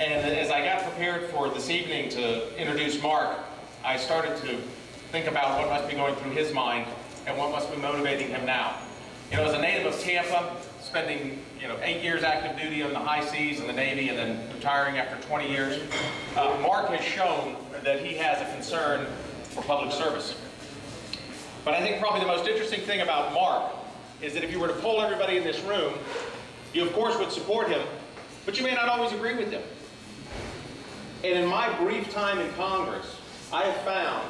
And as I got prepared for this evening to introduce Mark, I started to think about what must be going through his mind and what must be motivating him now. You know, as a native of Tampa, spending 8 years active duty on the high seas in the Navy and then retiring after 20 years, Mark has shown that he has a concern for public service. But I think probably the most interesting thing about Mark is that if you were to poll everybody in this room, you of course would support him, but you may not always agree with him. And in my brief time in Congress, I have found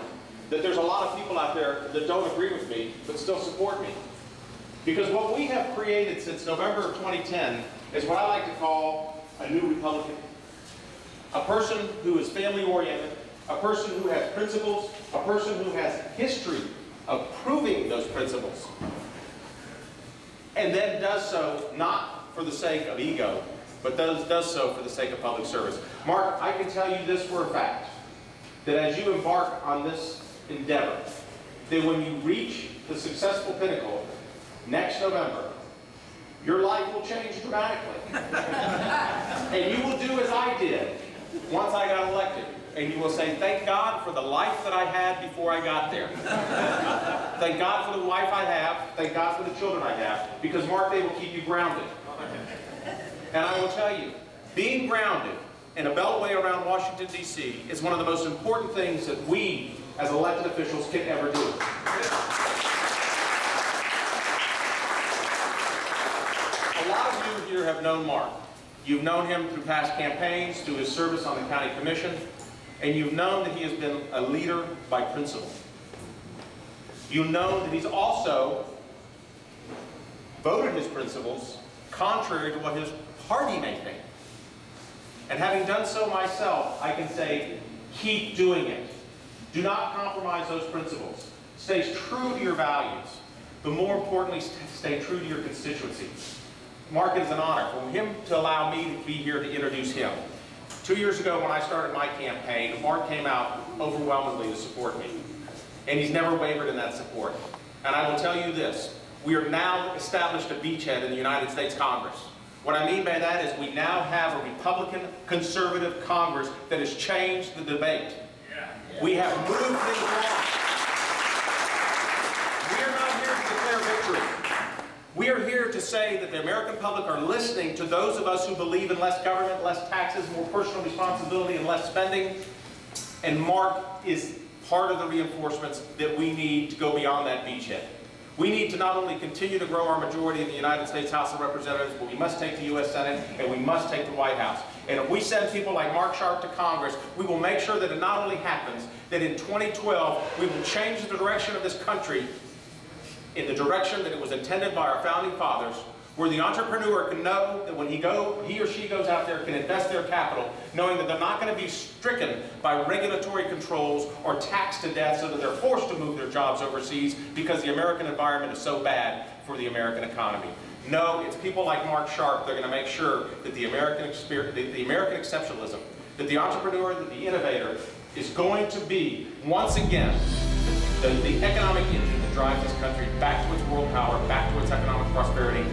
that there's a lot of people out there that don't agree with me, but still support me. Because what we have created since November of 2010 is what I like to call a new Republican. A person who is family-oriented, a person who has principles, a person who has history of proving those principles, and then does so not for the sake of ego, but does so for the sake of public service. Mark, I can tell you this for a fact, that as you embark on this endeavor, that when you reach the successful pinnacle next November, your life will change dramatically. And you will do as I did once I got elected. And you will say, thank God for the life that I had before I got there. Thank God for the wife I have. Thank God for the children I have. Because, Mark, they will keep you grounded. And I will tell you, being grounded in a beltway around Washington, D.C. is one of the most important things that we, as elected officials, can ever do. A lot of you here have known Mark. You've known him through past campaigns, through his service on the county commission, and you've known that he has been a leader by principle. You've known that he's also voted his principles contrary to what his party may think. And having done so myself, I can say, keep doing it. Do not compromise those principles. Stay true to your values, but more importantly, stay true to your constituency. Mark, it is an honor for him to allow me to be here to introduce him. 2 years ago when I started my campaign, Mark came out overwhelmingly to support me. And he's never wavered in that support. And I will tell you this, we are now established a beachhead in the United States Congress. What I mean by that is we now have a Republican conservative Congress that has changed the debate. We have moved things along. We are not here to declare victory. We are here to say that the American public are listening to those of us who believe in less government, less taxes, more personal responsibility, and less spending. And Mark is part of the reinforcements that we need to go beyond that beachhead. We need to not only continue to grow our majority in the United States House of Representatives, but we must take the U.S. Senate and we must take the White House. And if we send people like Mark Sharpe to Congress, we will make sure that it not only happens, that in 2012 we will change the direction of this country in the direction that it was intended by our founding fathers, where the entrepreneur can know that when he or she goes out there can invest their capital, knowing that they're not going to be stricken by regulatory controls or taxed to death so that they're forced to move their jobs overseas because the American environment is so bad for the American economy. No, it's people like Mark Sharpe that are going to make sure that the American exceptionalism, that the entrepreneur, that the innovator is going to be, once again, the economic engine that drives this country back to its world power, back to its economic prosperity.